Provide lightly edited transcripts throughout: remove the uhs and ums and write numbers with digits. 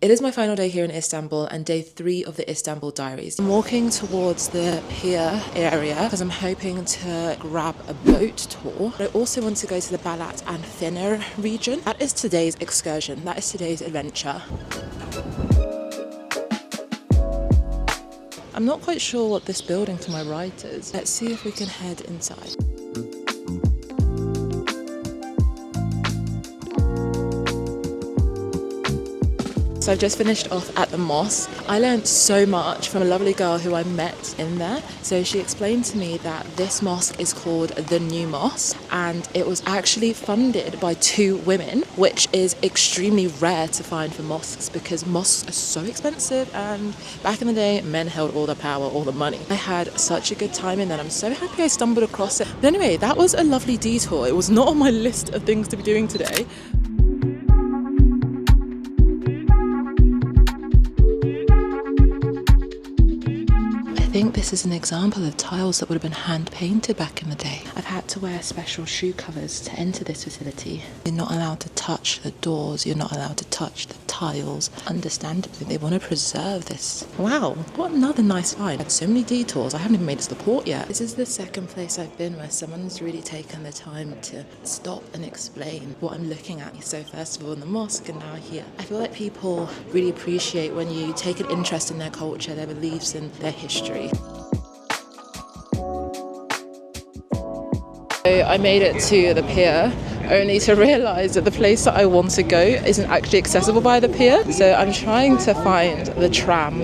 It is my final day here in Istanbul and day 3 of the Istanbul Diaries. I'm walking towards the pier area because I'm hoping to grab a boat tour. I also want to go to the Balat and Fener region. That is today's excursion. That is today's adventure. I'm not quite sure what this building to my right is. Let's see if we can head inside. So I've just finished off at the mosque. I learned so much from a lovely girl who I met in there. So she explained to me that this mosque is called the New Mosque and it was actually funded by 2 women, which is extremely rare to find for mosques because mosques are so expensive and back in the day, men held all the power, all the money. I had such a good time in there. I'm so happy I stumbled across it. But anyway, that was a lovely detour. It was not on my list of things to be doing today. I think this is an example of tiles that would have been hand painted back in the day. I've had to wear special shoe covers to enter this facility. You're not allowed to touch the doors, you're not allowed to touch the tiles. Understandably, they want to preserve this. Wow, what another nice find. I had so many detours, I haven't even made it to the port yet. This is the second place I've been where someone's really taken the time to stop and explain what I'm looking at. So first of all in the mosque and now here. I feel like people really appreciate when you take an interest in their culture, their beliefs and their history. I made it to the pier only to realise that the place that I want to go isn't actually accessible by the pier. So I'm trying to find the tram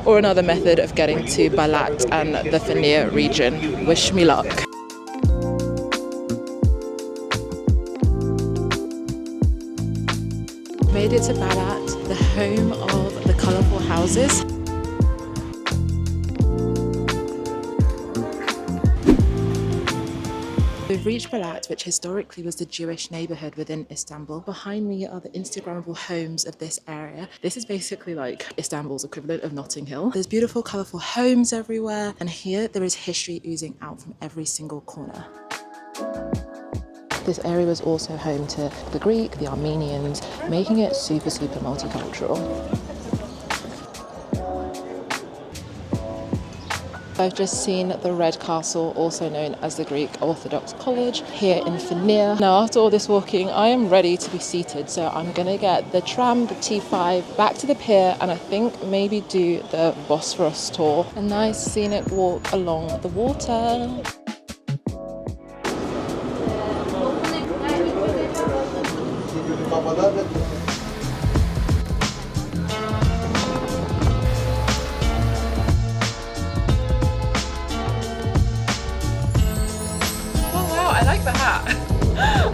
or another method of getting to Balat and the Fener region. Wish me luck. Made it to Balat, the home of the colourful houses. We've reached Balat, which historically was the Jewish neighbourhood within Istanbul. Behind me are the Instagrammable homes of this area. This is basically like Istanbul's equivalent of Notting Hill. There's beautiful, colourful homes everywhere, and here there is history oozing out from every single corner. This area was also home to the Greek, the Armenians, making it super, super multicultural. I've just seen the Red Castle, also known as the Greek Orthodox College, here in Fener. Now, after all this walking, I am ready to be seated, so I'm going to get the tram, the T5, back to the pier, and I think maybe do the Bosphorus tour. A nice scenic walk along the water.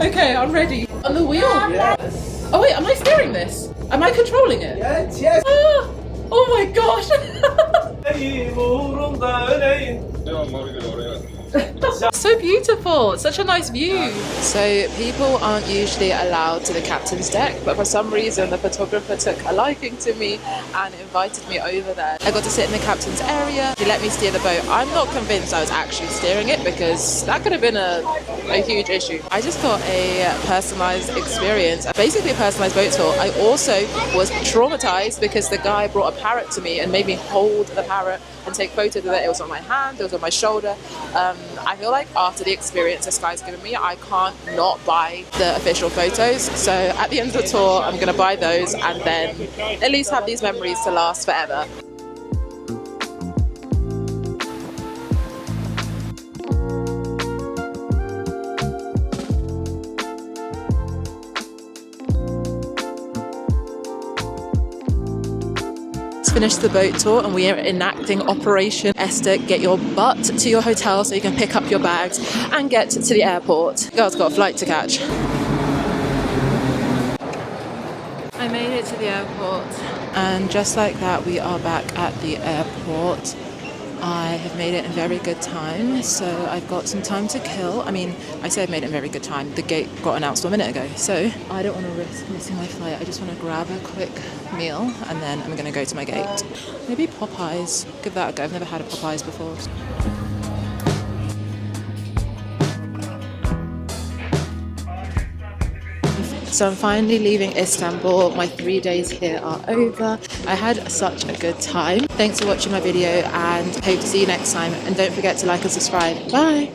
Okay, I'm ready. On the wheel? Yes. Oh wait, am I steering this? Am I controlling it? Yes, yes. Ah, oh my gosh. So beautiful, such a nice view. So people aren't usually allowed to the captain's deck, but for some reason the photographer took a liking to me and invited me over there. I got to sit in the captain's area. He let me steer the boat. I'm not convinced I was actually steering it because that could have been a huge issue. I just got a personalized experience, basically a personalized boat tour. I also was traumatized because the guy brought a parrot to me and made me hold the parrot and take photos of it. It was on my hand, it was on my shoulder. I feel like after the experience this guy's given me, I can't not buy the official photos. So at the end of the tour, I'm going to buy those and then at least have these memories to last forever. Finished the boat tour and we are enacting Operation Esther Get Your Butt to your hotel so you can pick up your bags and get to the airport. Girl's got a flight to catch. I made it to the airport and just like that we are back at the airport. I have made it in very good time, so I've got some time to kill. I mean, I say I've made it in very good time. The gate got announced a minute ago, so I don't want to risk missing my flight. I just want to grab a quick meal and then I'm going to go to my gate. Maybe Popeyes. Give that a go. I've never had a Popeyes before. So I'm finally leaving Istanbul. My 3 days here are over. I had such a good time. Thanks for watching my video and hope to see you next time. And don't forget to like and subscribe. Bye!